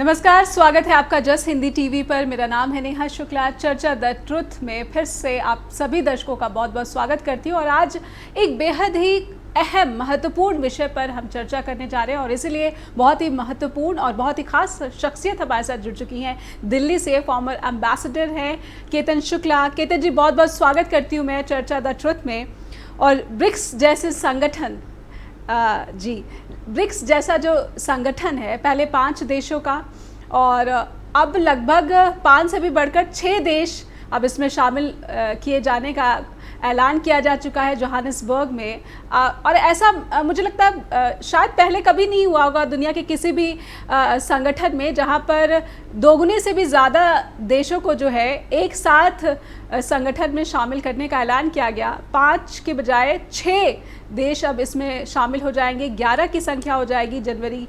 नमस्कार, स्वागत है आपका जस हिंदी टीवी पर। मेरा नाम है नेहा शुक्ला। चर्चा द ट्रुथ में फिर से आप सभी दर्शकों का बहुत बहुत स्वागत करती हूँ और आज एक बेहद ही अहम महत्वपूर्ण विषय पर हम चर्चा करने जा रहे हैं और इसीलिए बहुत ही महत्वपूर्ण और बहुत ही खास शख्सियत हमारे साथ जुड़ चुकी हैं। दिल्ली से फॉर्मर एम्बेसडर हैं केतन शुक्ला। केतन जी, बहुत बहुत स्वागत करती हूँ मैं चर्चा द ट्रुथ में। और ब्रिक्स जैसे संगठन ब्रिक्स जैसा जो संगठन है, पहले 5 देशों का और अब लगभग 5 से भी बढ़कर 6 देश अब इसमें शामिल किए जाने का ऐलान किया जा चुका है जोहानिसबर्ग में। और ऐसा मुझे लगता है शायद पहले कभी नहीं हुआ होगा दुनिया के किसी भी संगठन में, जहां पर दोगुने से भी ज़्यादा देशों को जो है एक साथ संगठन में शामिल करने का ऐलान किया गया। 5 के बजाय 6 देश अब इसमें शामिल हो जाएंगे। 11 की संख्या हो जाएगी जनवरी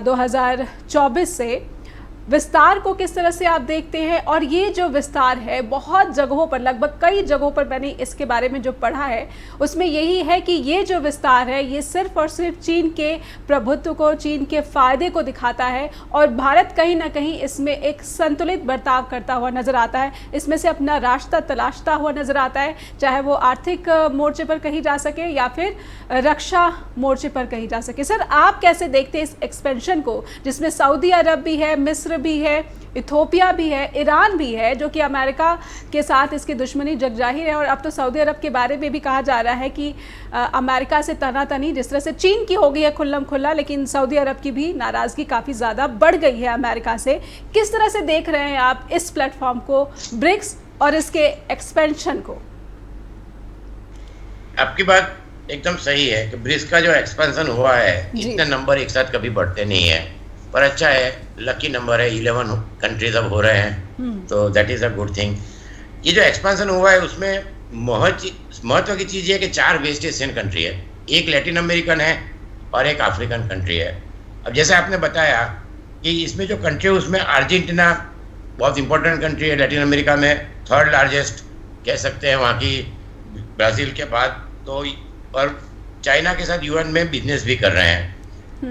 2024 से। विस्तार को किस तरह से आप देखते हैं? और ये जो विस्तार है बहुत जगहों पर, लगभग कई जगहों पर मैंने इसके बारे में जो पढ़ा है उसमें यही है कि ये जो विस्तार है ये सिर्फ और सिर्फ चीन के प्रभुत्व को, चीन के फायदे को दिखाता है और भारत कहीं ना कहीं इसमें एक संतुलित बर्ताव करता हुआ नजर आता है। इसमें से अपना रास्ता तलाशता हुआ नजर आता है, चाहे वो आर्थिक मोर्चे पर कहीं जा सके या फिर रक्षा मोर्चे पर कहीं जा सके। सर, आप कैसे देखते हैं इस एक्सपेंशन को, जिसमें सऊदी अरब भी है, मिस्र भी है, इथोपिया भी है, ईरान भी है, जो कि अमेरिका के साथ इसकी दुश्मनी जगजाहिर है। और अब तो सऊदी अरब के बारे में भी कहा जा रहा है कि अमेरिका से तनातनी जिस तरह से चीन की हो गई है खुल्लम खुल्ला, लेकिन सऊदी अरब की भी नाराज़गी काफ़ी ज़्यादा बढ़ गई है अमेरिका से। किस तरह से देख रहे हैं आप इस प्लेटफॉर्म को, ब्रिक्स और इसके एक्सपेंशन को? आपकी बात एकदम सही है कि ब्रिक्स का जो एक्सपेंशन हुआ है, इतने नंबर एक साथ कभी बढ़ते नहीं है, पर अच्छा है, लकी नंबर है। 11 कंट्रीज अब हो रहे हैं, तो that is a good thing. ये जो एक्सपेंशन हुआ है उसमें महत्व की चीज़ ये है कि 4 वेस्ट एशियन कंट्री है, एक लैटिन अमेरिकन है और एक अफ्रीकन कंट्री है। अब जैसे आपने बताया कि इसमें जो कंट्री है उसमें अर्जेंटीना बहुत इंपॉर्टेंट कंट्री है लैटिन अमेरिका में, 3rd लार्जेस्ट कह सकते हैं वहाँ की, ब्राज़ील के बाद। तो और चाइना के साथ यूएन में बिजनेस भी कर रहे हैं।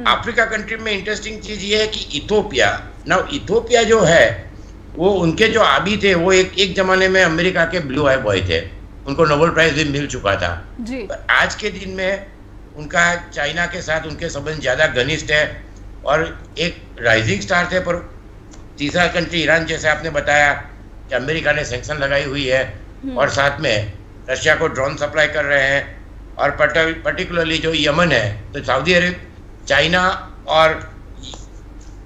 अफ्रीका कंट्री में इंटरेस्टिंग चीज ये है कि इथोपिया जो है वो उनके जो आबी थे वो एक जमाने में अमेरिका के ब्लू आई बॉय थे, उनको नोबेल प्राइज भी मिल चुका था जी। पर आज के दिन में उनका चाइना के साथ उनके संबंध ज़्यादा घनिष्ठ है और एक राइजिंग स्टार थे। पर तीसरा कंट्री ईरान, जैसे आपने बताया कि अमेरिका ने सैंक्शन लगाई हुई है और साथ में रशिया को ड्रोन सप्लाई कर रहे हैं। और पर्टिकुलरली जो यमन है, तो सऊदी अरब, चाइना और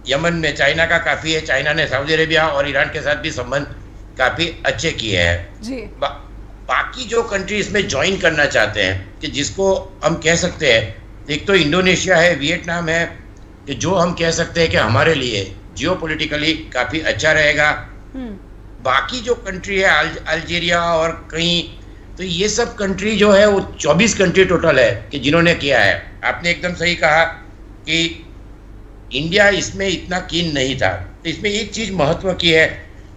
यमन में चाइना का काफ़ी है, चाइना ने सऊदी अरेबिया और ईरान के साथ भी संबंध काफ़ी अच्छे किए हैं जी। बाकी जो कंट्री इसमें ज्वाइन करना चाहते हैं, कि जिसको हम कह सकते हैं, एक तो इंडोनेशिया है, वियतनाम है, कि जो हम कह सकते हैं कि हमारे लिए जियोपॉलिटिकली काफ़ी अच्छा रहेगा। बाकी जो कंट्री है अल्जीरिया और कहीं, तो ये सब कंट्री जो है वो 24 कंट्री टोटल है कि जिन्होंने किया है। आपने एकदम सही कहा कि इंडिया इसमें इतना कीन नहीं था। तो इसमें एक चीज़ महत्व की है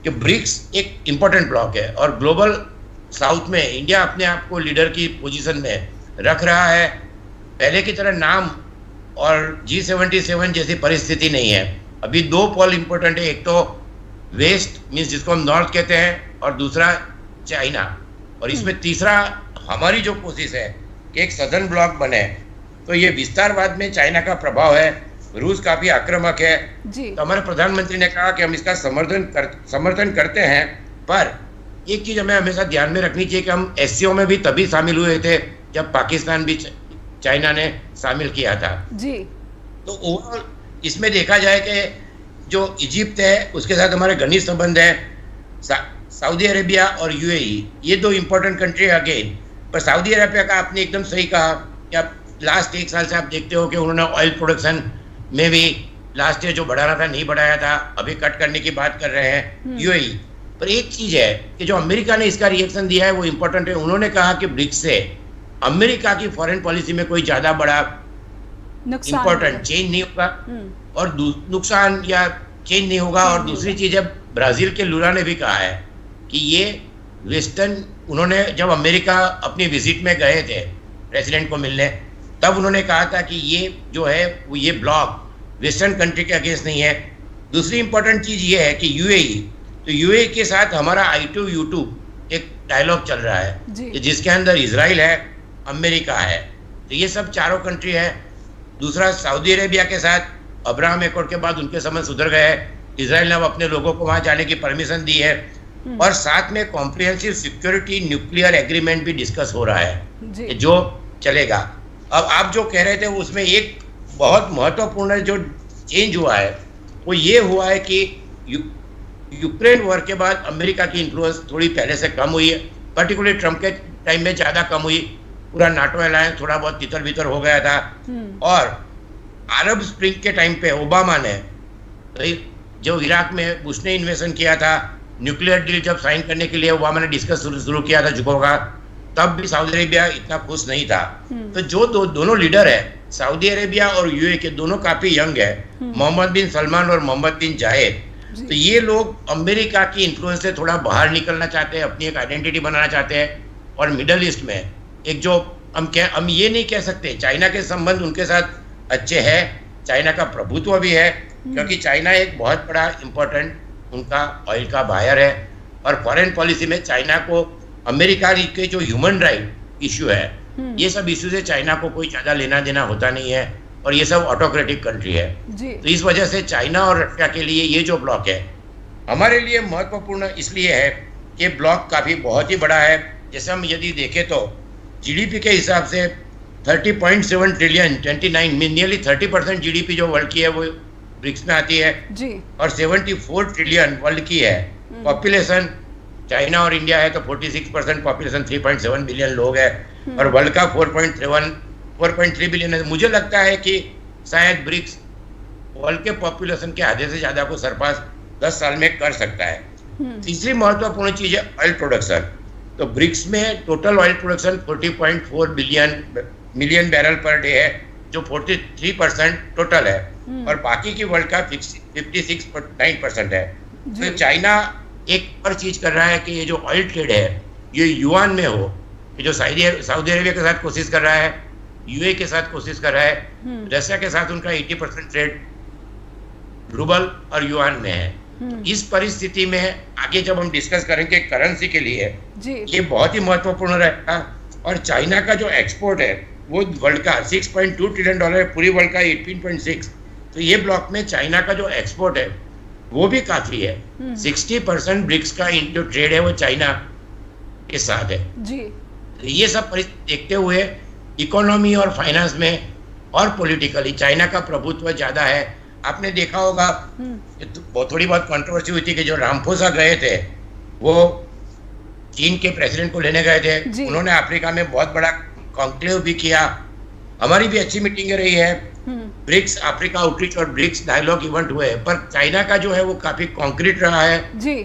कि ब्रिक्स एक इम्पोर्टेंट ब्लॉक है और ग्लोबल साउथ में इंडिया अपने आप को लीडर की पोजीशन में रख रहा है। पहले की तरह नाम और G77 जैसी परिस्थिति नहीं है। अभी 2 पोल इम्पोर्टेंट है, एक तो वेस्ट मीन्स जिसको हम नॉर्थ कहते हैं और दूसरा चाइना, और इसमें तीसरा हमारी जो कोशिश है कि एक सदर्न ब्लॉक बने। तो ये विस्तारवाद में चाइना का प्रभाव है, रूस काफ़ी आक्रामक है जी। तो हमारे प्रधानमंत्री ने कहा कि हम इसका समर्थन करते हैं, पर एक चीज़ हमें हमेशा ध्यान में रखनी चाहिए कि हम SCO में भी तभी शामिल हुए थे जब पाकिस्तान भी चाइना ने शामिल किया था जी। तो ओवरऑल इसमें देखा जाए कि जो इजिप्ट है उसके साथ हमारे घनिष्ठ संबंध है, सऊदी अरेबिया और UAE, ये 2 इम्पोर्टेंट कंट्री अगेन। पर सऊदी अरेबिया का आपने एकदम सही कहा कि अब लास्ट 1 साल से आप देखते हो कि उन्होंने ऑयल प्रोडक्शन में भी लास्ट ईयर जो बढ़ाना था नहीं बढ़ाया था, अभी कट करने की बात कर रहे हैं UAE। पर एक चीज़ है कि जो अमेरिका ने इसका रिएक्शन दिया है वो इम्पोर्टेंट है। उन्होंने कहा कि ब्रिक्स से अमेरिका की फॉरेन पॉलिसी में कोई ज़्यादा बड़ा इम्पोर्टेंट चेंज नहीं होगा और नुकसान या चेंज नहीं होगा। और दूसरी चीज़ है, ब्राज़ील के लुला ने भी कहा है कि ये वेस्टर्न, उन्होंने जब अमेरिका अपनी विजिट में गए थे प्रेसिडेंट को मिलने, तब उन्होंने कहा था कि ये जो है वो ये ब्लॉक वेस्टर्न कंट्री के अगेंस्ट नहीं है, दूसरी इंपॉर्टेंट चीज ये है कि यूएई, तो यूएई के साथ हमारा I2U2 एक डायलॉग चल रहा है जिसके अंदर इजराइल है, अमेरिका है, तो ये सब चारों कंट्री है। दूसरा सऊदी अरेबिया के साथ अब्राहम एकॉर्ड के बाद उनके संबंध सुधर गए हैं, इजराइल ने अब अपने लोगों को वहां जाने की परमिशन दी है, और साथ में कॉम्प्रिहेंसिव सिक्योरिटी न्यूक्लियर एग्रीमेंट भी डिस्कस हो रहा है जो चलेगा। अब आप जो कह रहे थे उसमें एक बहुत महत्वपूर्ण जो चेंज हुआ है वो ये हुआ है कि यूक्रेन वॉर के बाद अमेरिका की इन्फ्लुएंस थोड़ी पहले से कम हुई है, पर्टिकुलरली ट्रम्प के टाइम में ज़्यादा कम हुई, पूरा नाटो अलायंस थोड़ा बहुत तितर बितर हो गया था। और अरब स्प्रिंग के टाइम पे ओबामा ने जो इराक में बुश ने इन्वेशन किया था, न्यूक्लियर डील जब साइन करने के लिए ओबामा ने डिस्कस शुरू किया था जुको का, तब भी सऊदी अरेबिया इतना खुश नहीं था। तो जो दोनों लीडर है सऊदी अरेबिया और यूएई के, दोनों काफी यंग है, मोहम्मद बिन सलमान और मोहम्मद बिन जायद, तो ये लोग अमेरिका की इन्फ्लुएंस से थोड़ा बाहर निकलना चाहते हैं, अपनी एक आइडेंटिटी बनाना चाहते हैं। और मिडल ईस्ट में एक जो हम ये नहीं कह सकते चाइना के संबंध उनके साथ अच्छे हैं, चाइना का प्रभुत्व भी है, क्योंकि चाइना एक बहुत बड़ा इम्पोर्टेंट उनका ऑयल का बायर है, और फॉरेन पॉलिसी में चाइना को अमेरिका के जो ह्यूमन राइट इश्यू है, ये सब इश्यू से चाइना को कोई ज़्यादा लेना देना होता नहीं है, और ये सब ऑटोक्रेटिक कंट्री है। तो इस वजह से चाइना और रशिया के लिए ये जो ब्लॉक है हमारे लिए महत्वपूर्ण इसलिए है कि ब्लॉक काफ़ी बहुत ही बड़ा है। जैसे हम यदि देखें तो जीडीपी के हिसाब से 30.7 ट्रिलियन 29 में नियरली 30% जीडीपी जो वर्ल्ड की है वो ब्रिक्स में आती है जी। और 74 ट्रिलियन वर्ल्ड की है। पॉपुलेशन चाइना और इंडिया है तो 46% पॉपुलेशन 3.7 बिलियन लोग है, और वर्ल्ड का 4.3 बिलियन है। मुझे लगता है कि शायद ब्रिक्स वर्ल्ड के पॉपुलेशन के आधे से ज़्यादा को सरपास 10 साल में कर सकता है। तीसरी महत्वपूर्ण चीज़ है ऑयल प्रोडक्शन। तो ब्रिक्स में total oil production 40.4 million barrel per day है, जो 43% टोटल है, और बाकी की वर्ल्ड का 56.9% है। तो चाइना एक और चीज कर रहा है कि ये जो ऑयल ट्रेड है ये युआन में हो, ये जो सऊदी अरेबिया के साथ कोशिश कर रहा है, यूएई के साथ कोशिश कर रहा है, रशिया के साथ उनका 80% ट्रेड रूबल और युआन में है। इस परिस्थिति में आगे जब हम डिस्कस करेंगे करेंसी के लिए ये बहुत ही महत्वपूर्ण रहेगा। और चाइना का जो एक्सपोर्ट है वो वर्ल्ड का 6.2 ट्रिलियन डॉलर है, पूरी वर्ल्ड का 18.6। तो ये ब्लॉक में चाइना का जो एक्सपोर्ट है वो भी काफी है। 60% ब्रिक्स का जो ट्रेड है वो चाइना के साथ है जी। तो ये सब परिस्थिति देखते हुए इकोनॉमी और फाइनेंस में और पॉलिटिकली चाइना का प्रभुत्व ज्यादा है। आपने देखा होगा तो थोड़ी बहुत कंट्रोवर्सी हुई थी कि जो रामफोसा गए थे वो चीन के प्रेसिडेंट को लेने गए थे, उन्होंने अफ्रीका में बहुत बड़ा कॉन्क्लेव भी किया, हमारी भी अच्छी मीटिंग रही है, ब्रिक्स अफ्रीका आउटरीच और ब्रिक्स डायलॉग इवेंट हुए, पर चाइना का जो है वो काफी कॉन्क्रीट रहा है जी।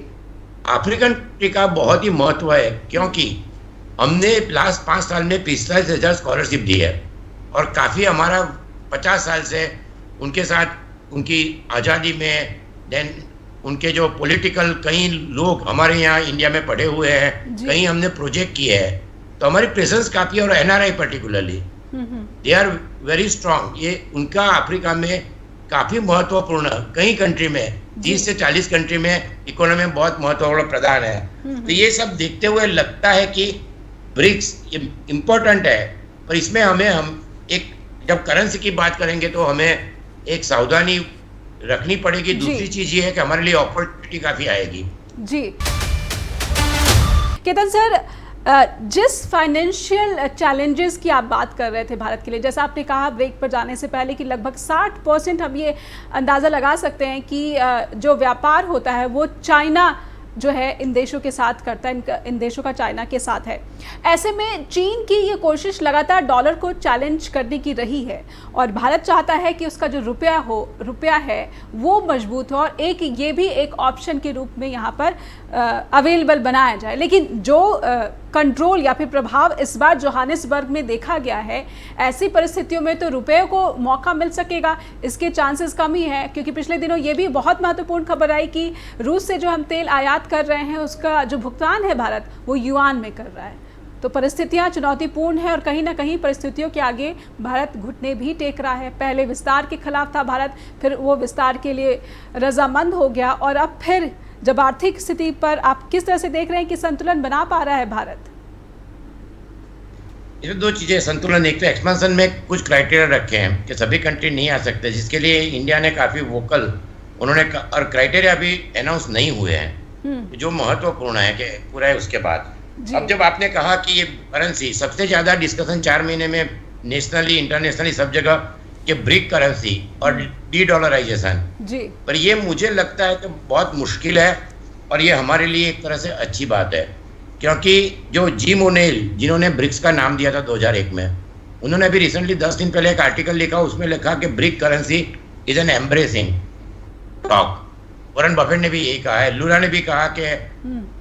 अफ्रीकन कंट्री का बहुत ही महत्व है, क्योंकि हमने लास्ट 5 साल में 45,000 स्कॉलरशिप दी है, और काफी हमारा 50 साल से उनके साथ उनकी आज़ादी में देन उनके जो पॉलिटिकल कई लोग हमारे यहाँ इंडिया में पढ़े हुए हैं, कई हमने प्रोजेक्ट किए हैं, तो हमारी प्रेजेंस काफ़ी, और NRI particularly they are very strong. ये उनका अफ्रीका में काफ़ी महत्वपूर्ण, कई कंट्री में 30 से 40 कंट्री में इकोनॉमी में बहुत महत्वपूर्ण प्रदान है। तो ये सब देखते हुए लगता है कि ब्रिक्स इम्पोर्टेंट है, पर इसमें हम एक जब करेंसी की बात करेंगे तो हमें एक सावधानी रखनी पड़ेगी। दूसरी चीज ये है कि हमारे लिए अपॉर्चुनिटी काफी आएगी जी। केतन सर, जिस फाइनेंशियल चैलेंजेस की आप बात कर रहे थे भारत के लिए, जैसा आपने कहा ब्रेक पर जाने से पहले कि लगभग 60% हम ये अंदाज़ा लगा सकते हैं कि जो व्यापार होता है वो चाइना जो है इन देशों के साथ करता है, इन देशों का चाइना के साथ है। ऐसे में चीन की ये कोशिश लगातार डॉलर को चैलेंज करने की रही है, और भारत चाहता है कि उसका जो रुपया है वो मजबूत हो, और ये भी एक ऑप्शन के रूप में यहाँ पर अवेलेबल बनाया जाए। लेकिन जो कंट्रोल या फिर प्रभाव इस बार जोहानिसबर्ग में देखा गया है, ऐसी परिस्थितियों में तो रुपये को मौका मिल सकेगा, इसके चांसेस कम ही है, क्योंकि पिछले दिनों ये भी बहुत महत्वपूर्ण खबर आई कि रूस से जो हम तेल आयात कर रहे हैं उसका जो भुगतान है भारत वो युआन में कर रहा है। तो परिस्थितियां चुनौतीपूर्ण है और कहीं ना कहीं परिस्थितियों के आगे भारत घुटने भी टेक रहा है। पहले विस्तार के खिलाफ था भारत, फिर वो विस्तार के लिए रजामंद हो गया और अब फिर जब आर्थिक स्थिति पर आप किस तरह से देख रहे हैं कि संतुलन बना पा रहा है भारत? ये दो चीजें संतुलन, एक तो एक्सपेंशन में कुछ क्राइटेरिया रखे हैं कि सभी कंट्री नहीं आ सकते, जिसके लिए इंडिया ने काफी वोकल उन्होंने और क्राइटेरिया भी अनाउंस नहीं हुए हैं, जो महत्वपूर्ण है कि पूरा है। उसके बाद अब जब आपने कहा कि ये करेंसी सबसे ज्यादा डिस्कशन 4 महीने में नेशनली इंटरनेशनली सब जगह कि ब्रिक करेंसी और डी डॉलराइजेशन, पर ये मुझे लगता है कि बहुत मुश्किल है और ये हमारे लिए एक तरह से अच्छी बात है, क्योंकि जो जिम ओनेल जिन्होंने ब्रिक्स का नाम दिया था 2001 में, उन्होंने अभी रिसेंटली 10 दिन पहले एक आर्टिकल लिखा, उसमें लिखा कि BRIC currency is an embracing talk. Warren Buffett ने भी यही कहा है, लुला ने भी कहा कि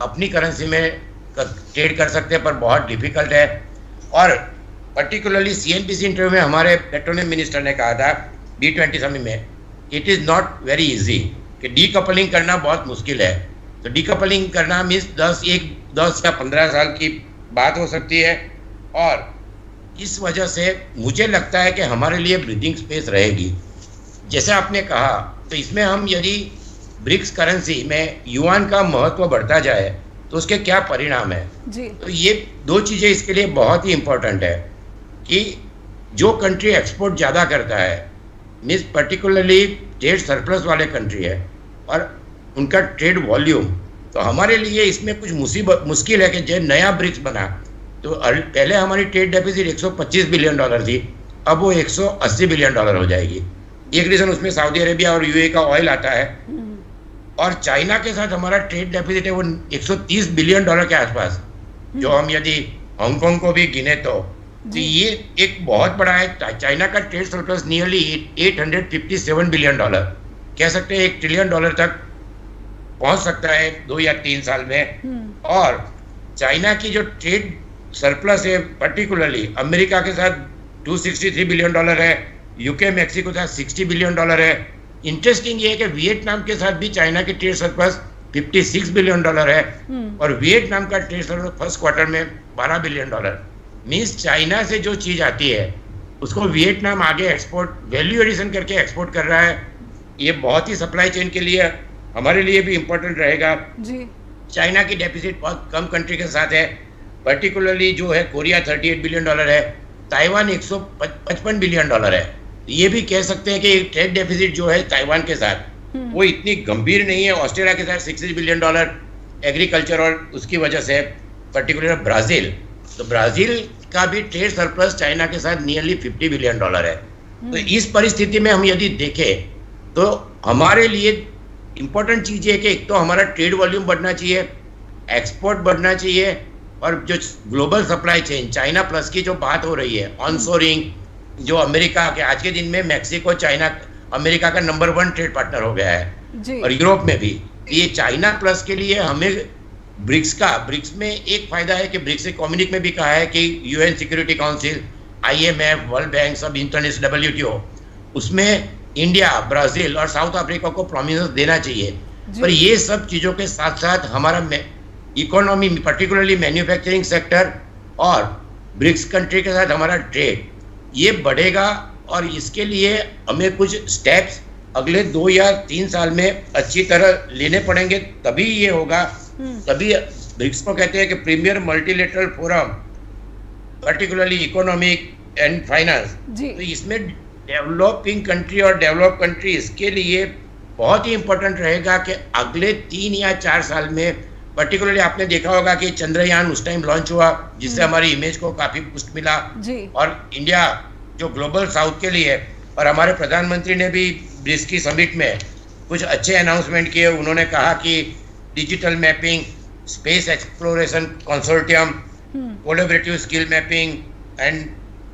अपनी करेंसी में ट्रेड कर सकते हैं पर बहुत डिफिकल्ट है। और पर्टिकुलरली सीएनबीसी इंटरव्यू में हमारे पेट्रोलियम मिनिस्टर ने कहा था G20 समिट में, it is not very easy, कि डीकपलिंग करना बहुत मुश्किल है। तो डीकपलिंग करना मीन्स 10 या 15 साल की बात हो सकती है, और इस वजह से मुझे लगता है कि हमारे लिए ब्रीदिंग स्पेस रहेगी। जैसे आपने कहा, तो इसमें हम यदि ब्रिक्स करेंसी में युआन का महत्व बढ़ता जाए तो उसके क्या परिणाम है जी। तो ये दो चीज़ें इसके लिए बहुत ही इम्पोर्टेंट है कि जो कंट्री एक्सपोर्ट ज़्यादा करता है, मीन्स पर्टिकुलरली ट्रेड सरप्लस वाले कंट्री है और उनका ट्रेड वॉल्यूम, तो हमारे लिए इसमें कुछ मुश्किल है कि जब नया ब्रिक्स बना तो पहले हमारी ट्रेड डेफिसिट 125 बिलियन डॉलर थी, अब वो 180 बिलियन डॉलर हो जाएगी। एक रीज़न उसमें सऊदी अरेबिया और यूएई का ऑयल आता है, और चाइना के साथ हमारा ट्रेड डेफिसिट है वो 130 बिलियन डॉलर के आसपास, जो हम यदि हांगकांग को भी गिने तो ये एक बहुत बड़ा है। चाइना का trade surplus nearly 857 billion dollar, कह सकते हैं $1 ट्रिलियन तक पहुंच सकता है 2 या 3 साल में। और चाइना की जो ट्रेड सरप्लस है पर्टिकुलरली अमेरिका के साथ 263 बिलियन डॉलर है, यूके मैक्सिको के साथ 60 बिलियन डॉलर है। इंटरेस्टिंग ये है कि वियतनाम के साथ भी चाइना की ट्रेड सरप्लस 56 बिलियन डॉलर है, और वियतनाम का ट्रेड सरप्लस फर्स्ट क्वार्टर में 12 बिलियन डॉलर। मीन्स चाइना से जो चीज़ आती है उसको वियतनाम आगे एक्सपोर्ट वैल्यू एडिशन करके एक्सपोर्ट कर रहा है। ये बहुत ही सप्लाई चेन के लिए हमारे लिए भी इम्पोर्टेंट रहेगा जी। चाइना की डेफिसिट बहुत कम कंट्री के साथ है, पर्टिकुलरली जो है कोरिया 38 बिलियन डॉलर है, ताइवान 155 बिलियन डॉलर है। ये भी कह सकते हैं कि ट्रेड डेफिसिट जो है ताइवान के साथ वो इतनी गंभीर नहीं है। ऑस्ट्रेलिया के साथ 60 बिलियन डॉलर एग्रीकल्चर और उसकी वजह से पर्टिकुलर ब्राज़ील, तो ब्राज़ील का भी ट्रेड सरप्लस चाइना के साथ नियरली 50 बिलियन डॉलर है। तो इस परिस्थिति में हम यदि देखें तो हमारे लिए इम्पोर्टेंट चीज़ है कि एक तो हमारा ट्रेड वॉल्यूम बढ़ना चाहिए, एक्सपोर्ट बढ़ना चाहिए, और जो global supply chain China plus की जो बात हो रही है, ऑनशोरिंग, जो अमेरिका के आज के दिन में मैक्सिको चाइना अमेरिका का नंबर 1 ट्रेड पार्टनर हो गया है जी। और यूरोप में भी ये चाइना प्लस के लिए हमें ब्रिक्स में एक फायदा है कि ब्रिक्स कम्युनिक में भी कहा है कि UN security council, IMF, world bank, सब इंटरनेशनल WTO, उसमें इंडिया, ब्राज़ील और साउथ अफ्रीका को प्रोमिनेंस देना चाहिए। पर ये सब चीज़ों के साथ साथ हमारा इकोनॉमी पर्टिकुलरली मैन्युफैक्चरिंग सेक्टर और ब्रिक्स कंट्री के साथ हमारा ट्रेड ये बढ़ेगा, और इसके लिए हमें कुछ स्टेप्स अगले 2 या 3 साल में अच्छी तरह लेने पड़ेंगे, तभी ये होगा। तभी ब्रिक्स को कहते हैं कि premier multilateral forum, particularly economic and finance. तो इसमें डेवलपिंग कंट्री और डेवलप कंट्री, इसके लिए बहुत ही इम्पोर्टेंट रहेगा कि अगले 3 या 4 साल में पर्टिकुलरली आपने देखा होगा कि चंद्रयान उस टाइम लॉन्च हुआ, जिससे हमारी इमेज को काफ़ी बूस्ट मिला जी। और इंडिया जो ग्लोबल साउथ के लिए, और हमारे प्रधानमंत्री ने भी ब्रिक्स की समिट में कुछ अच्छे अनाउंसमेंट किए। उन्होंने कहा कि digital mapping, space exploration consortium, collaborative skill mapping and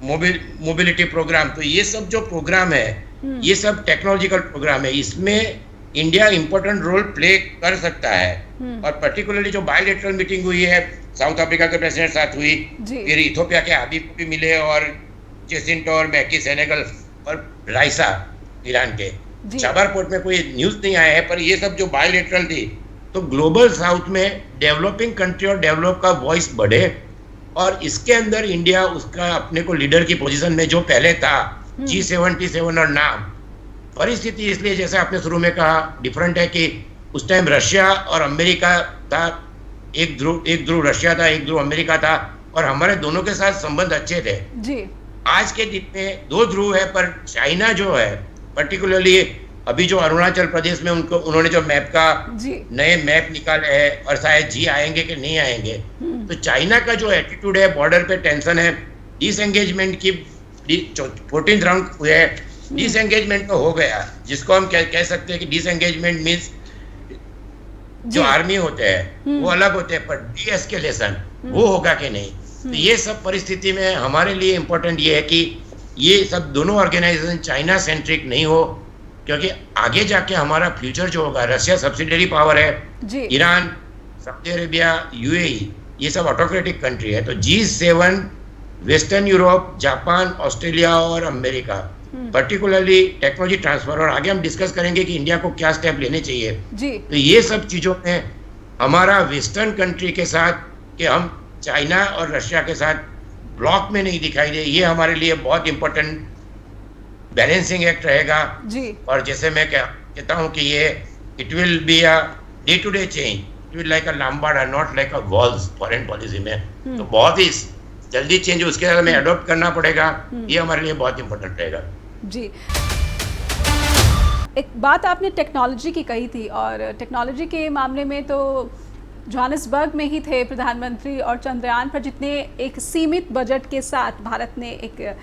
mobility programme, तो ये सब जो प्रोग्राम है ये सब टेक्नोलॉजिकल प्रोग्राम है, इसमें इंडिया इम्पोर्टेंट रोल प्ले कर सकता है। और पर्टिकुलरली जो बायलैटरल मीटिंग हुई है साउथ अफ्रीका के प्रेसिडेंट साथ हुई, फिर इथोपिया के हबीब को भी मिले, और जेसिंटो और मैकी सेनेगल और राइसा ईरान के। चाबार पोर्ट में कोई न्यूज़ नहीं आया है, पर ये सब जो बायलैटरल थी, तो ग्लोबल साउथ में डेवलपिंग कंट्री और डेवलप का वॉइस बढ़े, और इसके अंदर इंडिया उसका अपने को लीडर की पोजीशन में जो पहले था G77 और नाम, परिस्थिति इसलिए जैसे आपने शुरू में कहा डिफरेंट है कि उस टाइम रशिया और अमेरिका था, एक ध्रुव रशिया था, एक ध्रुव अमेरिका था, और हमारे दोनों के साथ संबंध अच्छे थे जी। आज के दिन में दो ध्रुव है, पर चाइना जो है पर्टिकुलरली अभी जो अरुणाचल प्रदेश में उन्होंने जो मैप का नए मैप निकाले हैं और शायद जी आएंगे कि नहीं आएंगे, तो चाइना का जो एटीट्यूड है, बॉर्डर पे टेंशन है, डिसएंगेजमेंट की 14th राउंड हुए, डिसएंगेजमेंट तो हो गया, जिसको हम कह सकते हैं कि डिसएंगेजमेंट मीन्स जो आर्मी होते हैं वो अलग होते हैं, पर डीएस्केलेशन वो होगा कि नहीं। तो ये सब परिस्थिति में हमारे लिए इम्पोर्टेंट ये है कि ये सब दोनों ऑर्गेनाइजेशन चाइना सेंट्रिक नहीं हो, क्योंकि आगे जाके हमारा फ्यूचर जो होगा, रशिया सब्सिडरी पावर है, ईरान, सऊदी अरेबिया, यूएई, ये सब ऑटोक्रेटिक कंट्री है। तो G7 western Europe, Japan, Australia और अमेरिका, पर्टिकुलरली टेक्नोलॉजी ट्रांसफर, और आगे हम डिस्कस करेंगे कि इंडिया को क्या स्टेप लेने चाहिए जी। तो ये सब चीज़ों में हमारा वेस्टर्न कंट्री के साथ, कि हम चाइना और रशिया के साथ ब्लॉक में नहीं दिखाई दे, ये हमारे लिए बहुत इंपॉर्टेंट बैलेंसिंग एक्ट रहेगा जी। और जैसे मैं कहता हूँ कि ये it will be a day to day change, it will like a Lombard, not like a walls foreign policy में। तो बहुत ही जल्दी चेंज उसके साथ हमें अडॉप्ट करना पड़ेगा, ये हमारे लिए बहुत इंपॉर्टेंट रहेगा जी। एक बात आपने टेक्नोलॉजी की कही थी, और टेक्नोलॉजी के मामले में तो जोहानिसबर्ग में ही थे प्रधानमंत्री, और चंद्रयान पर जितने एक सीमित बजट के साथ भारत ने एक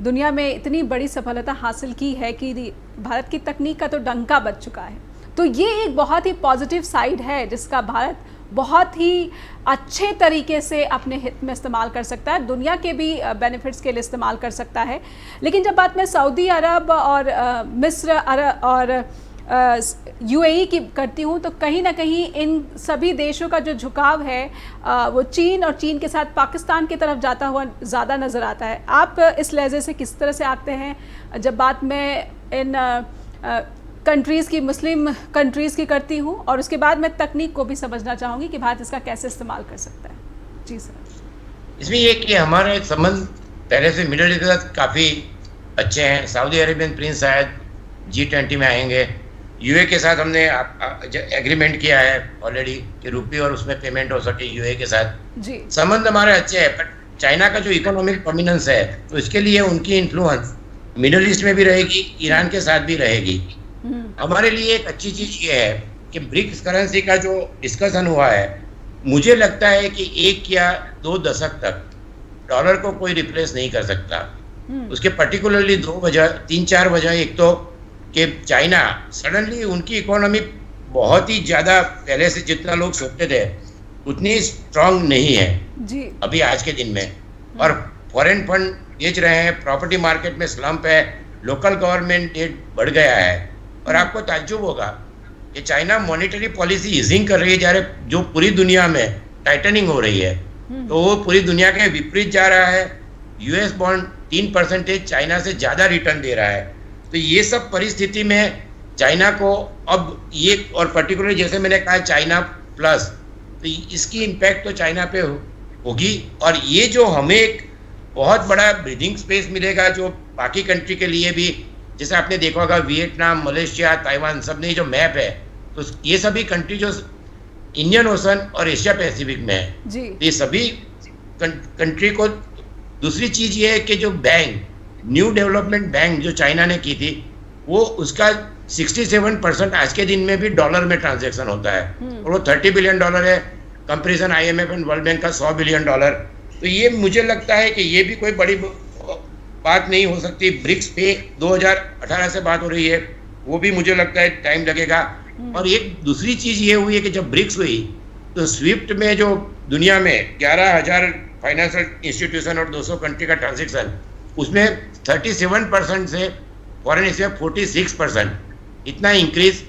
दुनिया में इतनी बड़ी सफलता हासिल की है कि भारत की तकनीक का तो डंका बज चुका है। तो ये एक बहुत ही पॉजिटिव साइड है जिसका भारत बहुत ही अच्छे तरीके से अपने हित में इस्तेमाल कर सकता है, दुनिया के भी बेनिफिट्स के लिए इस्तेमाल कर सकता है। लेकिन जब बात मैं सऊदी अरब और मिस्र और यूएई की करती हूँ, तो कहीं ना कहीं इन सभी देशों का जो झुकाव है वो चीन और चीन के साथ पाकिस्तान की तरफ जाता हुआ ज़्यादा नज़र आता है। आप इस लहजे से किस तरह से आते हैं? जब बात मैं इन कंट्रीज़ की, मुस्लिम कंट्रीज़ की करती हूँ, और उसके बाद मैं तकनीक को भी समझना चाहूँगी कि भारत इसका कैसे इस्तेमाल कर सकता है। जी सर। इसमें ये कि हमारे संबंध पहले से मिडिल ईस्ट के साथ काफ़ी अच्छे हैं। सऊदी अरेबियन प्रिंस शायद G20 में आएंगे, यूए के साथ हमने एग्रीमेंट किया है ऑलरेडी कि रुपये और उसमें पेमेंट हो सके यूए के साथ जी। संबंध हमारे अच्छे हैं, पर चाइना का जो इकोनॉमिक डोमिनेंस है, तो इसके लिए उनकी इन्फ्लुएंस मिडिल ईस्ट में भी रहेगी, ईरान के साथ भी रहेगी। हमारे लिए एक अच्छी चीज़ ये है कि ब्रिक्स करेंसी का जो डिस्कशन हुआ है, मुझे लगता है कि 1 या 2 दशक तक डॉलर को कोई रिप्लेस नहीं कर सकता। उसके पर्टिकुलरली 2 वजह, 3-4 वजह। एक तो कि चाइना सडनली उनकी इकोनॉमी बहुत ही ज़्यादा पहले से जितना लोग सोचते थे उतनी स्ट्रांग नहीं है जी अभी आज के दिन में, और फॉरेन फंड बेच रहे हैं, प्रॉपर्टी मार्केट में स्लम्प है, लोकल गवर्नमेंट डेट बढ़ गया है। और आपको ताज्जुब होगा कि चाइना मॉनेटरी पॉलिसी ईजिंग कर रही है, जहाँ जो पूरी दुनिया में टाइटनिंग हो रही है, तो वो पूरी दुनिया के विपरीत जा रहा है। यूएस बॉन्ड 3% चाइना से ज़्यादा रिटर्न दे रहा है। तो ये सब परिस्थिति में चाइना को अब ये, और पर्टिकुलर जैसे मैंने कहा चाइना प्लस, तो इसकी इम्पैक्ट तो चाइना पे होगी। और ये जो हमें एक बहुत बड़ा ब्रीदिंग स्पेस मिलेगा जो बाकी कंट्री के लिए भी, जैसे आपने देखा होगा वियतनाम, मलेशिया, ताइवान, सब ने जो मैप है, तो ये सभी कंट्री जो इंडियन ओशन और एशिया पैसिफिक में है जी। ये सभी कंट्री को, दूसरी चीज़ ये है कि जो बैंक, न्यू डेवलपमेंट बैंक जो चाइना ने की थी, वो उसका 67% आज के दिन में भी डॉलर में ट्रांजैक्शन होता है, और वो $30 बिलियन है, comparison IMF and world bank का $100 बिलियन। तो ये मुझे लगता है कि ये भी कोई बड़ी बात नहीं हो सकती। ब्रिक्स पे 2018 से बात हो रही है, वो भी मुझे लगता है टाइम लगेगा। और एक दूसरी चीज़ ये हुई है कि जब ब्रिक्स हुई तो स्विफ्ट में जो दुनिया में 11,000 फाइनेंशियल इंस्टीट्यूशन और 200 कंट्री का ट्रांजेक्शन, उसमें 37% से फॉरेन इसमें 46%, इतना इंक्रीज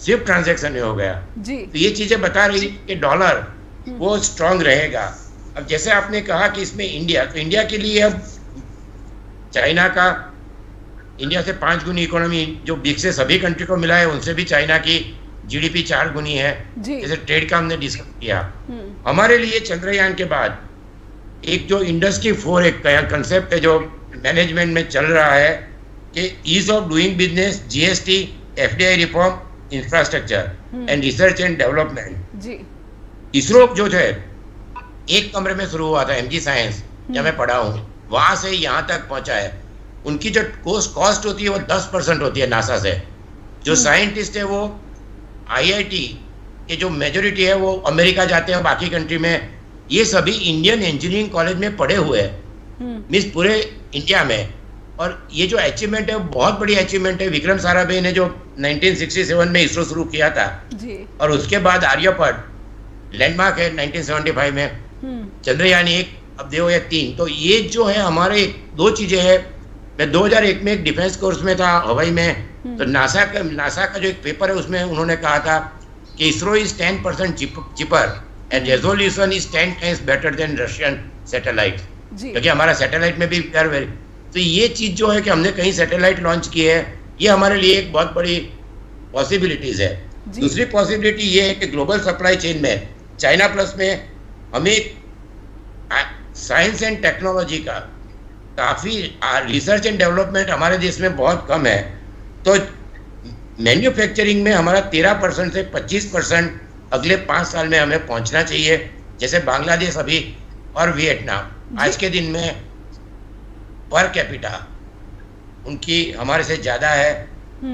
सिर्फ ट्रांजैक्शन में हो गया जी। तो ये चीज़ें बता रही कि डॉलर वो स्ट्रांग रहेगा। अब जैसे आपने कहा कि इसमें इंडिया, तो इंडिया के लिए अब चाइना का, इंडिया से 5 गुनी इकोनॉमी जो ब्रिक्स से सभी कंट्री को मिला है, उनसे भी चाइना की GDP 4 गुनी है। जैसे ट्रेड का हमने डिस्कस किया, हमारे लिए चंद्रयान के बाद एक जो इंडस्ट्री 4 एक कंसेप्ट है जो मैनेजमेंट में चल रहा है कि ease of doing business, GST, FDI reform, infrastructure and research and development. जी। इसरो जो है एक कमरे में शुरू हुआ था, एमजी साइंस, जब मैं पढ़ा हूँ, वहां से यहाँ तक पहुंचा है। उनकी जो कॉस्ट होती है वो 10% होती है नासा से। जो साइंटिस्ट है वो आईआईटी के जो मेजोरिटी है वो अमेरिका जाते हैं, बाकी कंट्री में। ये सभी इंडियन इंजीनियरिंग कॉलेज में पढ़े हुए हैं, मीन्स पूरे इंडिया में। और ये जो अचीवमेंट है वो बहुत बड़ी अचीवमेंट है। विक्रम साराभाई ने जो 1967 में इसरो शुरू किया था जी। और उसके बाद आर्यभट्ट लैंडमार्क है 1975 में, चंद्रयान 1, अब देखो ये 3। तो ये जो है हमारे दो चीजें हैं। मैं 2001 में एक डिफेंस कोर्स में था हवाई में, तो नासा का जो एक पेपर है उसमें उन्होंने कहा था कि ISRO is 10% cheaper and resolution is 10 times better than Russian satellite, क्योंकि हमारा सैटेलाइट में भी तो ये चीज जो है कि हमने कहीं सैटेलाइट लॉन्च की है, ये हमारे लिए एक बहुत बड़ी पॉसिबिलिटीज है। दूसरी पॉसिबिलिटी ये है कि ग्लोबल सप्लाई चेन में चाइना प्लस में हमें साइंस एंड टेक्नोलॉजी का काफ़ी रिसर्च एंड डेवलपमेंट हमारे देश में बहुत कम है। तो मैन्युफैक्चरिंग में हमारा 13% से 25% अगले 5 साल में हमें पहुंचना चाहिए। जैसे बांग्लादेश अभी और वियतनाम आज के दिन में पर कैपिटा उनकी हमारे से ज़्यादा है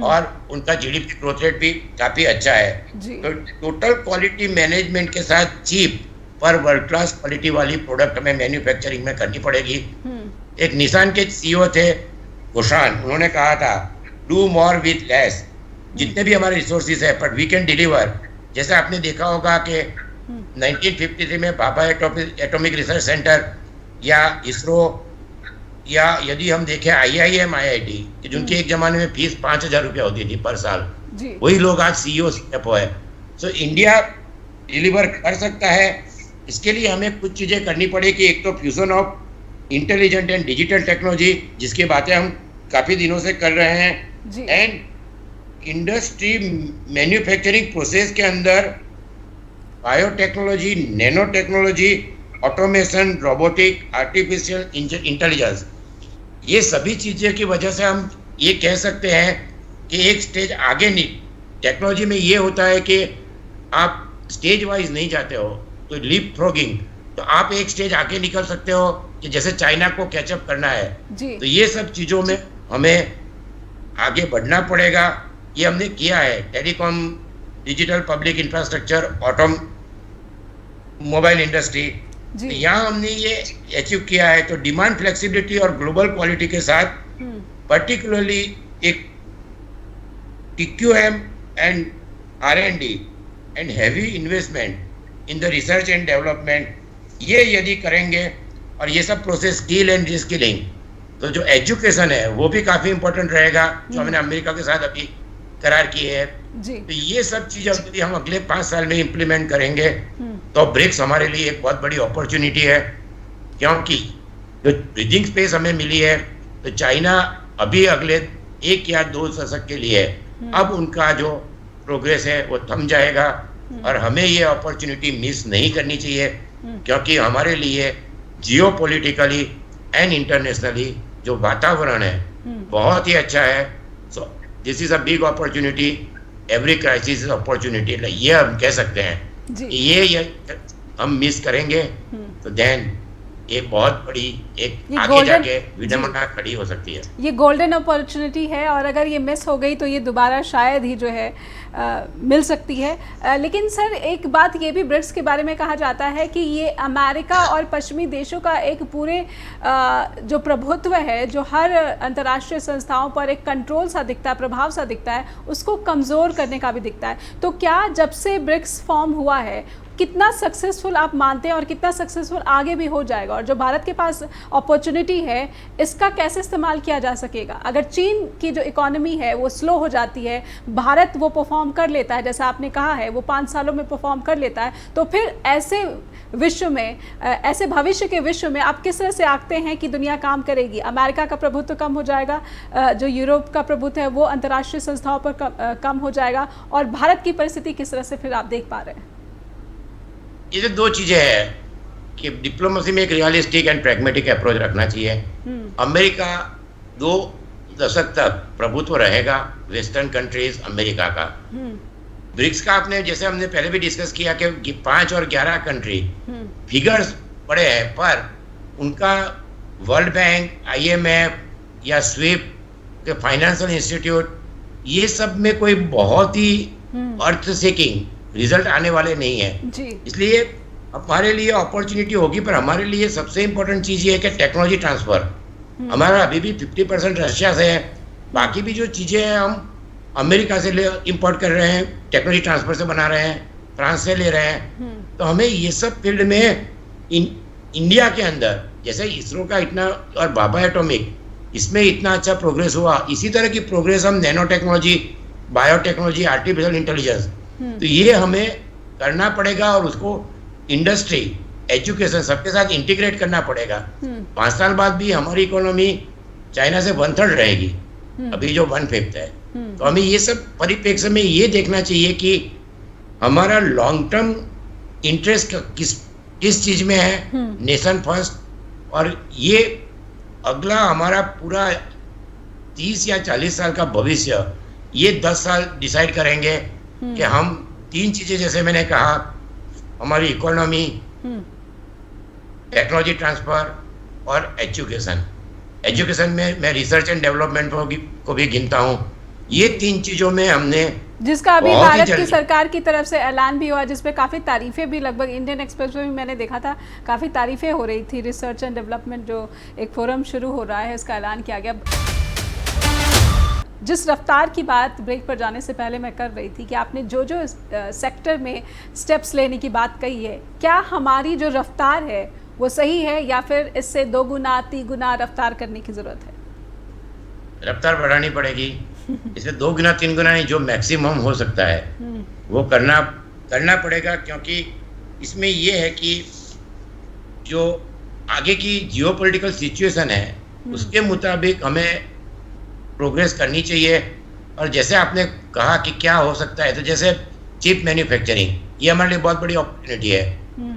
और उनका जीडीपी ग्रोथ रेट भी काफ़ी अच्छा है। तो टोटल क्वालिटी मैनेजमेंट के साथ चीप पर वर्ल्ड क्लास क्वालिटी वाली प्रोडक्ट हमें मैन्युफैक्चरिंग में करनी पड़ेगी। एक निसान के सीईओ थे घोषान, उन्होंने कहा था डू मोर विथ लेस। जितने भी हमारे रिसोर्सेज है बट वी कैन डिलीवर। जैसे आपने देखा होगा कि 1953 में भाभा एटॉमिक रिसर्च सेंटर या इसरो या यदि हम देखें IIM IIT कि जिनकी एक जमाने में फीस 5,000 रुपया होती थी पर साल, वही लोग आज CEO है। सो इंडिया डिलीवर कर सकता है। इसके लिए हमें कुछ चीज़ें करनी पड़ेगी। एक तो fusion of intelligent and digital technology, जिसकी बातें हम काफ़ी दिनों से कर रहे हैं, एंड इंडस्ट्री मैन्युफैक्चरिंग प्रोसेस के अंदर biotechnology, nano technology, automation, robotic, artificial intelligence, ये सभी चीज़ें की वजह से हम ये कह सकते हैं कि एक स्टेज आगे नहीं। टेक्नोलॉजी में ये होता है कि आप स्टेज वाइज नहीं जाते हो, तो लीप फ्रॉगिंग, तो आप एक स्टेज आगे निकल सकते हो कि जैसे चाइना को कैचअप करना है। तो ये सब चीज़ों में हमें आगे बढ़ना पड़ेगा। ये हमने किया है, telecom, digital public infrastructure, mobile industry, तो यहाँ हमने ये अचीव किया है। तो डिमांड फ्लेक्सिबिलिटी और ग्लोबल क्वालिटी के साथ पर्टिकुलरली एक TQM and R&D and heavy investment in the research and development, ये यदि करेंगे और ये सब प्रोसेस स्किल एंड रिस्किलिंग, तो जो एजुकेशन है वो भी काफ़ी इंपॉर्टेंट रहेगा, जो हमने अमेरिका के साथ अभी करार किए हैं। तो ये सब चीज़ यदि हम अगले 5 साल में इम्प्लीमेंट करेंगे तो ब्रिक्स हमारे लिए एक बहुत बड़ी अपॉर्चुनिटी है, क्योंकि जो ब्रीदिंग स्पेस हमें मिली है, तो चाइना अभी अगले 1 या 2 दशक के लिए अब उनका जो प्रोग्रेस है वो थम जाएगा और हमें ये अपॉर्चुनिटी मिस नहीं करनी चाहिए, क्योंकि हमारे लिए जियोपॉलिटिकली एंड इंटरनेशनली जो वातावरण है बहुत ही अच्छा है। So this is a big opportunity, every crisis is opportunity, ये हम कह सकते हैं कि ये हम मिस करेंगे तो देन ये बहुत बड़ी एक आगे जाके विडंबना खड़ी हो सकती है। ये गोल्डन अपॉर्चुनिटी है और अगर ये मिस हो गई तो ये दोबारा शायद ही जो है मिल सकती है। लेकिन सर एक बात ये भी ब्रिक्स के बारे में कहा जाता है कि ये अमेरिका और पश्चिमी देशों का एक पूरे जो प्रभुत्व है, जो हर अंतर्राष्ट्रीय संस्थाओं पर एक कंट्रोल सा दिखता है, प्रभाव सा दिखता है, उसको कमज़ोर करने का भी दिखता है। तो क्या जब से ब्रिक्स फॉर्म हुआ है कितना सक्सेसफुल आप मानते हैं और कितना सक्सेसफुल आगे भी हो जाएगा, और जो भारत के पास अपॉर्चुनिटी है इसका कैसे इस्तेमाल किया जा सकेगा? अगर चीन की जो इकोनॉमी है वो स्लो हो जाती है, भारत वो परफॉर्म कर लेता है, जैसा आपने कहा है वो 5 सालों में परफॉर्म कर लेता है, तो फिर ऐसे विश्व में, ऐसे भविष्य के विश्व में आप किस तरह से आंकते हैं कि दुनिया काम करेगी? अमेरिका का प्रभुत्व कम हो जाएगा, जो यूरोप का प्रभुत्व है वो अंतर्राष्ट्रीय संस्थाओं पर कम हो जाएगा, और भारत की परिस्थिति किस तरह से फिर आप देख पा रहे हैं? ये तो 2 चीज़ें हैं। कि डिप्लोमेसी में एक रियलिस्टिक एंड प्रैग्मेटिक अप्रोच रखना चाहिए। अमेरिका 2 दशक तक प्रभुत्व रहेगा वेस्टर्न कंट्रीज अमेरिका का। ब्रिक्स का आपने जैसे हमने पहले भी डिस्कस किया कि 5 और 11 कंट्री फिगर्स बड़े हैं, पर उनका वर्ल्ड बैंक, IMF या स्विफ्ट के फाइनेंशियल इंस्टीट्यूट, ये सब में कोई बहुत ही अर्थ सीकिंग रिजल्ट आने वाले नहीं है। इसलिए हमारे लिए अपॉर्चुनिटी होगी, पर हमारे लिए सबसे इंपॉर्टेंट चीज़ ये है कि टेक्नोलॉजी ट्रांसफर। हमारा अभी भी 50% रशिया से है, बाकी भी जो चीज़ें हैं हम अमेरिका से इंपोर्ट कर रहे हैं, टेक्नोलॉजी ट्रांसफर से बना रहे हैं, फ्रांस से ले रहे हैं। तो हमें ये सब फील्ड में इंडिया के अंदर, जैसे इसरो का इतना और बाबा एटॉमिक, इसमें इतना अच्छा प्रोग्रेस हुआ, इसी तरह की प्रोग्रेस हम nano technology, biotechnology, artificial intelligence, तो ये हमें करना पड़ेगा और उसको इंडस्ट्री, एजुकेशन सबके साथ इंटीग्रेट करना पड़ेगा। 5 साल बाद भी हमारी इकोनॉमी चाइना से 1/3 रहेगी, अभी जो 1/5 है। तो हमें ये सब परिप्रेक्ष्य में ये देखना चाहिए कि हमारा लॉन्ग टर्म इंटरेस्ट किस चीज में है, नेशन फर्स्ट, और ये अगला हमारा पूरा 30 या 40 साल का भविष्य ये 10 साल डिसाइड करेंगे कि हम 3 चीजें, जैसे मैंने कहा, हमारी इकोनॉमी, टेक्नोलॉजी ट्रांसफर और एजुकेशन में मैं रिसर्च एंड डेवलपमेंट को भी गिनता हूँ। ये 3 चीजों में हमने, जिसका अभी भारत की सरकार की तरफ से ऐलान भी हुआ, जिसपे काफ़ी तारीफें भी, लगभग इंडियन एक्सप्रेस में भी मैंने देखा था, काफ़ी तारीफें हो रही थी। रिसर्च एंड डेवलपमेंट जो एक फोरम शुरू हो रहा है, इसका ऐलान किया गया। जिस रफ्तार की बात ब्रेक पर जाने से पहले मैं कर रही थी कि आपने जो सेक्टर में स्टेप्स लेने की बात कही है, क्या हमारी जो रफ्तार है वो सही है या फिर इससे 2 गुना 3 गुना रफ्तार करने की ज़रूरत है? रफ्तार बढ़ानी पड़ेगी। इसे 2 गुना 3 गुना नहीं, जो मैक्सिमम हो सकता है वो करना पड़ेगा, क्योंकि इसमें ये है कि जो आगे की जियोपॉलिटिकल सिचुएशन है उसके मुताबिक हमें प्रोग्रेस करनी चाहिए। और जैसे आपने कहा कि क्या हो सकता है, तो जैसे चिप मैन्युफैक्चरिंग, ये हमारे लिए बहुत बड़ी अपॉर्चुनिटी है।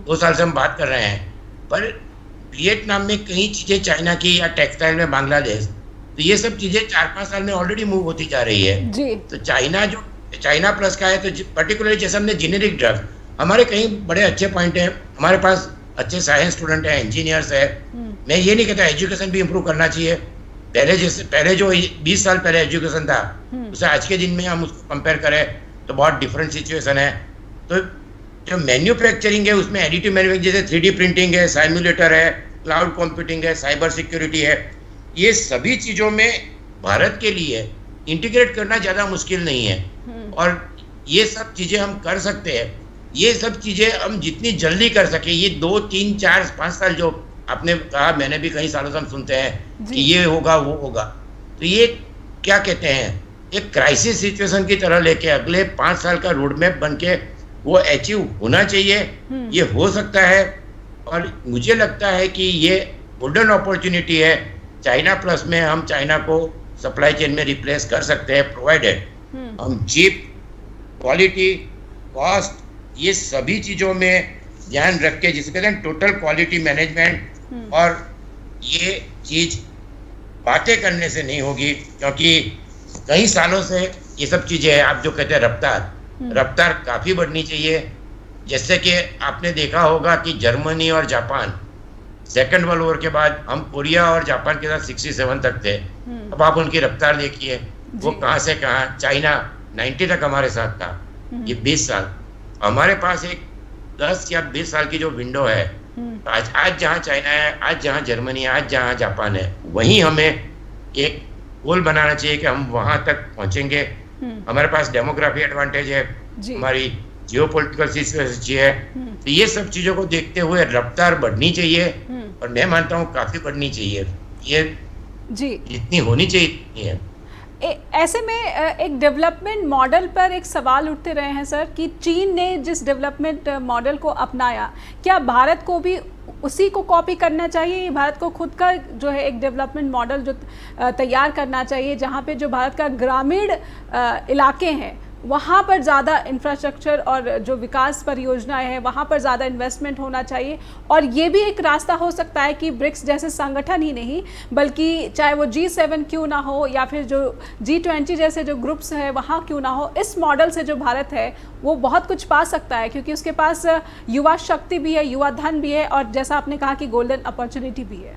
2 साल से हम बात कर रहे हैं, पर वियतनाम में कई चीज़ें चाइना की, या टेक्सटाइल में बांग्लादेश, तो ये सब चीज़ें 4-5 साल में ऑलरेडी मूव होती जा रही है जी। तो चाइना प्लस का है, तो पर्टिकुलरली जैसे हमने जेनेरिक ड्रग, हमारे कई बड़े अच्छे पॉइंट हैं, हमारे पास अच्छे साइंस स्टूडेंट हैं, इंजीनियर्स है। मैं ये नहीं कहता, एजुकेशन भी इम्प्रूव करना चाहिए। पहले जो 20 साल पहले एजुकेशन था, उसे आज के दिन में हम उसको कंपेयर करें तो बहुत डिफरेंट सिचुएशन है। तो जो मैन्युफैक्चरिंग है उसमें एडिटिव मैन्युफैक्चरिंग, जैसे 3D प्रिंटिंग है, सिमुलेटर है, क्लाउड कंप्यूटिंग है, साइबर सिक्योरिटी है, ये सभी चीज़ों में भारत के लिए इंटीग्रेट करना ज़्यादा मुश्किल नहीं है, और ये सब चीज़ें हम कर सकते हैं। ये सब चीज़ें हम जितनी जल्दी कर सके, ये 2, 3, 4, 5 साल जो आपने कहा, मैंने भी कई सालों से हम सुनते हैं कि ये होगा वो होगा, तो ये क्या कहते हैं, एक क्राइसिस सिचुएशन की तरह लेके अगले 5 साल का रोड मैप बन के वो अचीव होना चाहिए। ये हो सकता है, और मुझे लगता है कि ये गोल्डन अपॉर्चुनिटी है। चाइना प्लस में हम चाइना को सप्लाई चेन में रिप्लेस कर सकते हैं, प्रोवाइडेड हम चीप, क्वालिटी, कॉस्ट, ये सभी चीज़ों में ध्यान रख के, जिसे कहते हैं टोटल क्वालिटी मैनेजमेंट। और ये चीज़ बातें करने से नहीं होगी, क्योंकि कई सालों से ये सब चीज़ें हैं। आप जो कहते हैं रफ्तार काफ़ी बढ़नी चाहिए। जैसे कि आपने देखा होगा कि जर्मनी और जापान सेकेंड वर्ल्ड वॉर के बाद, हम कोरिया और जापान के साथ 67 तक थे। अब आप उनकी रफ्तार देखिए, वो कहाँ से कहाँ, चाइना 90 तक हमारे साथ था, ये 20 साल। हमारे पास एक 10 या 20 साल की जो विंडो है, आज जहाँ चाइना है, आज जहाँ जर्मनी है, आज जहाँ जापान है, वहीं हमें एक गोल बनाना चाहिए कि हम वहाँ तक पहुँचेंगे। हमारे पास डेमोग्राफी एडवांटेज है, हमारी जियोपॉलिटिकल सिचुएशन है, तो ये सब चीज़ों को देखते हुए रफ्तार बढ़नी चाहिए, और मैं मानता हूँ काफ़ी बढ़नी चाहिए। ये जी जितनी होनी चाहिए इतनी है। ऐसे में एक डेवलपमेंट मॉडल पर एक सवाल उठते रहे हैं सर, कि चीन ने जिस डेवलपमेंट मॉडल को अपनाया, क्या भारत को भी उसी को कॉपी करना चाहिए? भारत को खुद का जो है एक डेवलपमेंट मॉडल जो तैयार करना चाहिए, जहाँ पे जो भारत का ग्रामीण इलाके हैं वहाँ पर ज़्यादा इंफ्रास्ट्रक्चर और जो विकास परियोजनाएं हैं वहाँ पर ज़्यादा इन्वेस्टमेंट होना चाहिए। और ये भी एक रास्ता हो सकता है कि ब्रिक्स जैसे संगठन ही नहीं बल्कि चाहे वो G7 क्यों ना हो या फिर जो G20 जैसे जो ग्रुप्स हैं वहाँ क्यों ना हो, इस मॉडल से जो भारत है वो बहुत कुछ पा सकता है, क्योंकि उसके पास युवा शक्ति भी है, युवा धन भी है, और जैसा आपने कहा कि गोल्डन अपॉर्चुनिटी भी है।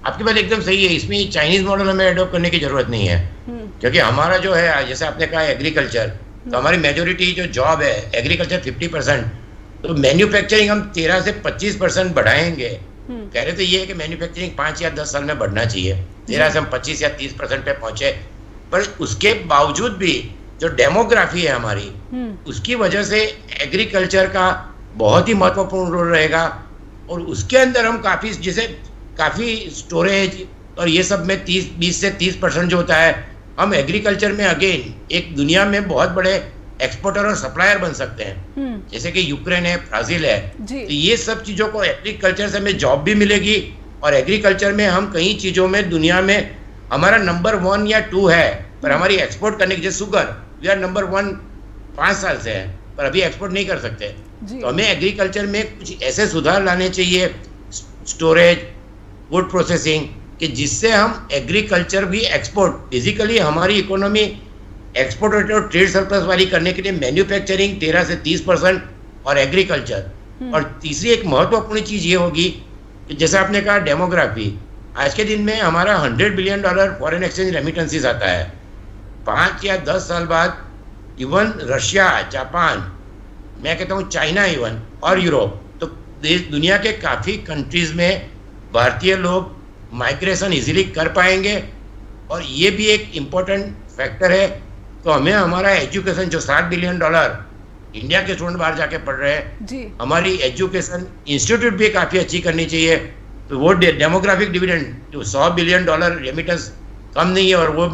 आपकी बात एकदम सही है। इसमें चाइनीज मॉडल हमें अडॉप्ट करने की जरूरत नहीं है, क्योंकि हमारा जो है, जैसे आपने कहा एग्रीकल्चर, तो हमारी मेजोरिटी जो जॉब है एग्रीकल्चर 50%, तो मैन्युफैक्चरिंग हम 13 से 25% बढ़ाएंगे। कह रहे तो ये है कि मैन्युफैक्चरिंग 5 या 10 साल में बढ़ना चाहिए, 13 से हम 25 या 30% पे पहुंचे। पर उसके बावजूद भी जो डेमोग्राफी है हमारी, उसकी वजह से एग्रीकल्चर का बहुत ही महत्वपूर्ण रोल रहेगा। और उसके अंदर हम काफ़ी स्टोरेज और ये सब में 20 से 30% जो होता है, हम एग्रीकल्चर में अगेन एक दुनिया में बहुत बड़े एक्सपोर्टर और सप्लायर बन सकते हैं, जैसे कि यूक्रेन है, ब्राज़ील है। तो ये सब चीज़ों को, एग्रीकल्चर से हमें जॉब भी मिलेगी, और एग्रीकल्चर में हम कई चीज़ों में दुनिया में हमारा नंबर 1 या 2 है, पर हमारी एक्सपोर्ट करने की, जैसे शुगर, वी आर नंबर 1 5 साल से है, पर अभी एक्सपोर्ट नहीं कर सकते। तो हमें एग्रीकल्चर में कुछ ऐसे सुधार लाने चाहिए, स्टोरेज, फूड प्रोसेसिंग, कि जिससे हम एग्रीकल्चर भी एक्सपोर्ट, फिजिकली हमारी इकोनॉमी एक्सपोर्ट और ट्रेड सरप्लस वाली करने के लिए मैन्युफैक्चरिंग 13 से 30% और एग्रीकल्चर। और तीसरी एक महत्वपूर्ण चीज़ ये होगी कि जैसा आपने कहा डेमोग्राफी, आज के दिन में हमारा $100 बिलियन फॉरेन एक्सचेंज रेमिटेंसीज आता है। 5 या 10 साल बाद इवन रशिया, जापान, मैं कहता हूँ चाइना इवन, और यूरोप, तो दुनिया के काफ़ी कंट्रीज़ में भारतीय लोग माइग्रेशन इजीली कर पाएंगे। और ये भी एक इम्पोर्टेंट फैक्टर है। तो हमें हमारा एजुकेशन, जो $7 बिलियन इंडिया के स्टूडेंट बाहर जाके पढ़ रहे हैं, हमारी एजुकेशन इंस्टीट्यूट भी काफ़ी अच्छी करनी चाहिए। तो वो डेमोग्राफिक डिविडेंड, जो $100 बिलियन रेमिटेंस कम नहीं है, और वो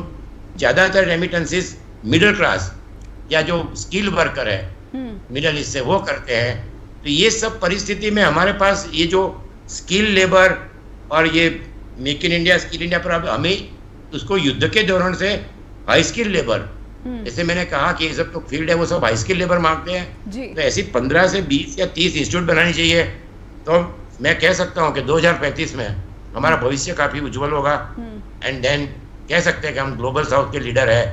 ज़्यादातर रेमिटेंसेस मिडिल क्लास या जो स्किल वर्कर है मिडिल ईस्ट से वो करते हैं। तो ये सब परिस्थिति में हमारे पास ये जो स्किल लेबर और ये make in India, skill India पर, अब हमें उसको युद्ध के दौरान से हाई स्किल लेबर, जैसे मैंने कहा कि ये सब तो फील्ड है, वो सब हाई स्किल लेबर मांगते हैं। तो ऐसी 15 से 20 या 30 इंस्टीट्यूट बनानी चाहिए। तो मैं कह सकता हूँ कि 2035 में हमारा भविष्य काफ़ी उज्जवल होगा। एंड देन कह सकते हैं कि हम ग्लोबल साउथ के लीडर है।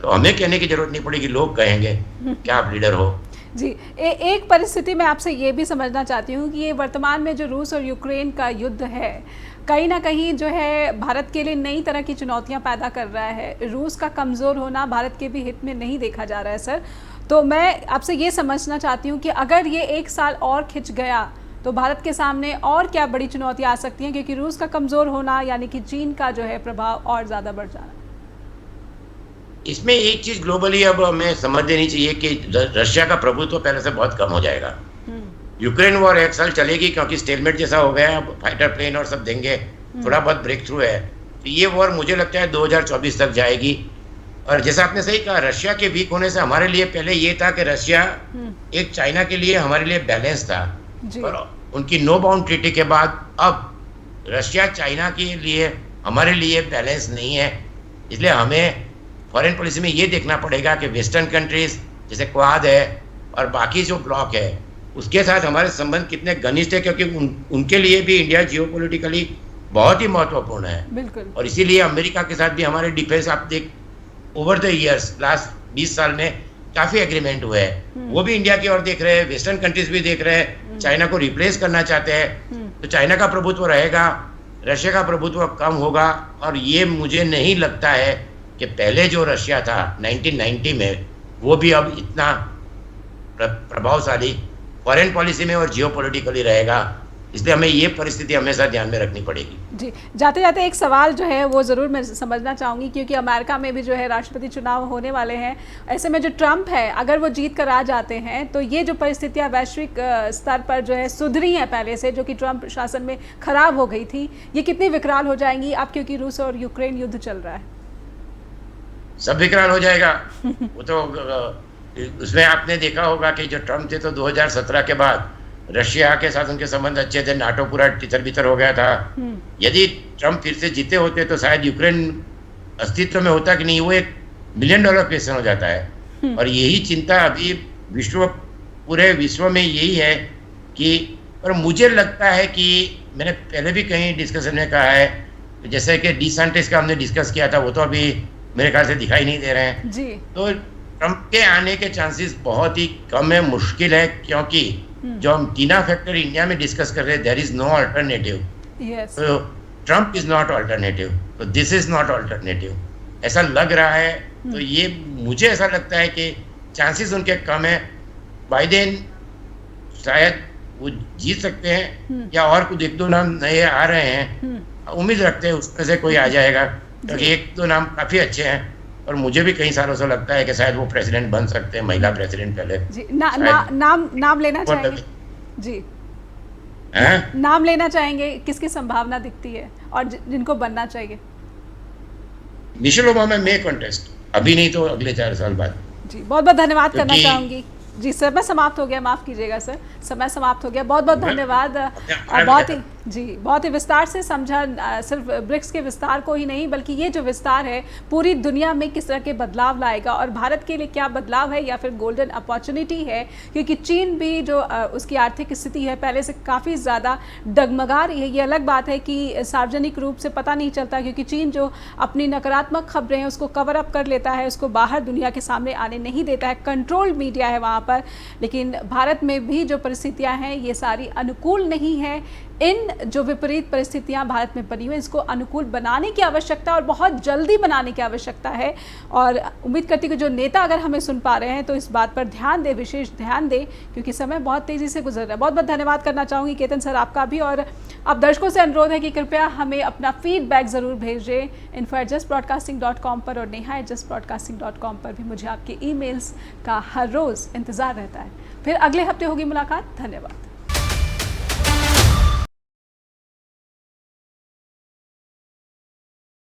तो हमें कहने की जरूरत नहीं पड़ेगी, लोग कहेंगे क्या आप लीडर हो। जी, एक परिस्थिति में आपसे ये भी समझना चाहती हूँ कि ये वर्तमान में जो रूस और यूक्रेन का युद्ध है, कहीं ना कहीं जो है भारत के लिए नई तरह की चुनौतियाँ पैदा कर रहा है। रूस का कमज़ोर होना भारत के भी हित में नहीं देखा जा रहा है सर। तो मैं आपसे ये समझना चाहती हूँ कि अगर ये 1 साल और खिंच गया तो भारत के सामने और क्या बड़ी चुनौतियाँ आ सकती हैं, क्योंकि रूस का कमज़ोर होना यानी कि चीन का जो है प्रभाव और ज़्यादा बढ़ जाना। इसमें एक चीज ग्लोबली अब हमें समझ लेनी चाहिए कि रशिया का प्रभुत्व पहले से बहुत कम हो जाएगा। यूक्रेन वॉर 1 साल चलेगी, क्योंकि स्टेलमेट जैसा हो गया, अब फाइटर प्लेन और सब देंगे, थोड़ा बहुत ब्रेक थ्रू है। तो ये वॉर मुझे लगता है 2024 तक जाएगी। और जैसा आपने सही कहा, रशिया के वीक होने से हमारे लिए पहले ये था कि रशिया एक चाइना के लिए हमारे लिए बैलेंस था, और उनकी नो बाउंड ट्रीटी के बाद अब रशिया चाइना के लिए हमारे लिए बैलेंस नहीं है। इसलिए हमें फॉरेन पॉलिसी में ये देखना पड़ेगा कि वेस्टर्न कंट्रीज जैसे क्वाड है और बाकी जो ब्लॉक है, उसके साथ हमारे संबंध कितने घनिष्ठ है, क्योंकि उनके लिए भी इंडिया जियोपॉलिटिकली बहुत ही महत्वपूर्ण है। और इसीलिए अमेरिका के साथ भी हमारे डिफेंस, आप देख ओवर द ईयर्स लास्ट 20 साल में काफ़ी एग्रीमेंट हुए हैं। वो भी इंडिया की ओर देख रहे हैं, वेस्टर्न कंट्रीज भी देख रहे हैं, चाइना को रिप्लेस करना चाहते हैं। तो चाइना का प्रभुत्व रहेगा, रशिया का प्रभुत्व कम होगा। और ये मुझे नहीं लगता है कि पहले जो रशिया था 1990 में, वो भी अब इतना प्रभावशाली फॉरेन पॉलिसी में और जियोपॉलिटिकली रहेगा। इसलिए हमें ये परिस्थिति हमेशा ध्यान में रखनी पड़ेगी। जी, जाते जाते एक सवाल जो है वो ज़रूर मैं समझना चाहूँगी, क्योंकि अमेरिका में भी जो है राष्ट्रपति चुनाव होने वाले हैं। ऐसे में जो ट्रंप है, अगर वो जीत कर आ जाते हैं तो ये जो परिस्थितियाँ वैश्विक स्तर पर जो है सुधरी हैं पहले से, जो कि ट्रंप शासन में खराब हो गई थी, ये कितनी विकराल हो जाएंगी अब, क्योंकि रूस और यूक्रेन युद्ध चल रहा है? सब विकराल हो जाएगा। वो तो उसमें आपने देखा होगा कि जो ट्रम्प थे तो 2017 के बाद रशिया के साथ उनके संबंध अच्छे थे, नाटो पूरा तितर बितर हो गया था। यदि ट्रम्प फिर से जीते होते तो शायद यूक्रेन अस्तित्व में होता कि नहीं। वो एक $1 बिलियन क्वेश्चन हो जाता है। और यही चिंता अभी पूरे विश्व में यही है कि, पर मुझे लगता है कि मैंने पहले भी कहीं डिस्कशन में कहा है, जैसे कि डिसेंटिस का हमने डिस्कस किया था, वो तो अभी मेरे ख्याल से दिखाई नहीं दे रहे हैं जी। तो ट्रंप के आने के चांसेस बहुत ही कम है, मुश्किल है, क्योंकि जो हम टीना फैक्टर इंडिया में डिस्कस कर रहे हैं, देयर इज नो अल्टरनेटिव। तो ट्रंप इज नॉट अल्टरनेटिव, तो दिस इज नॉट अल्टरनेटिव, ऐसा लग रहा है। तो ये मुझे ऐसा लगता है कि चांसेस उनके कम है। बाइडेन शायद वो जीत सकते हैं, या और कुछ 1-2 नाम नए आ रहे हैं, उम्मीद रखते हैं उसमें से कोई आ जाएगा, क्योंकि 1-2 नाम काफी अच्छे हैं। और मुझे भी कई सालों से लगता है कि शायद वो प्रेसिडेंट बन सकते हैं, महिला प्रेसिडेंट पहले जी। नाम लेना चाहेंगे जी? नाम लेना चाहेंगे, किसकी संभावना दिखती है और जिनको बनना चाहिए? मिशेल ओबामा में कॉन्टेस्ट, अभी नहीं तो अगले 4 साल बाद। जी, बहुत बहुत धन्यवाद करना चाहूंगी। जी, समय समाप्त हो गया, माफ़ कीजिएगा सर, समय समाप्त हो गया। बहुत बहुत धन्यवाद। बहुत ही विस्तार से समझा, सिर्फ ब्रिक्स के विस्तार को ही नहीं, बल्कि ये जो विस्तार है पूरी दुनिया में किस तरह के बदलाव लाएगा और भारत के लिए क्या बदलाव है या फिर गोल्डन अपॉर्चुनिटी है, क्योंकि चीन भी जो उसकी आर्थिक स्थिति है पहले से काफ़ी ज़्यादा डगमगा रही है। ये अलग बात है कि सार्वजनिक रूप से पता नहीं चलता, क्योंकि चीन जो अपनी नकारात्मक खबरें हैं उसको कवर अप कर लेता है, उसको बाहर दुनिया के सामने आने नहीं देता है, कंट्रोल मीडिया है वहाँ पर। लेकिन भारत में भी जो परिस्थितियां हैं ये सारी अनुकूल नहीं है। इन जो विपरीत परिस्थितियां भारत में बनी हुई, इसको अनुकूल बनाने की आवश्यकता और बहुत जल्दी बनाने की आवश्यकता है। और उम्मीद करती हूँ कि जो नेता अगर हमें सुन पा रहे हैं तो इस बात पर ध्यान दें, विशेष ध्यान दें, क्योंकि समय बहुत तेज़ी से गुजर रहा है। बहुत बहुत धन्यवाद करना चाहूँगी केतन सर आपका भी, और अब दर्शकों से अनुरोध है कि कृपया हमें अपना फीडबैक ज़रूर भेजें info@justbroadcasting.com पर, और neha@justbroadcasting.com पर भी मुझे आपके ईमेल्स का हर रोज़ इंतज़ार रहता है। फिर अगले हफ्ते होगी मुलाकात। धन्यवाद।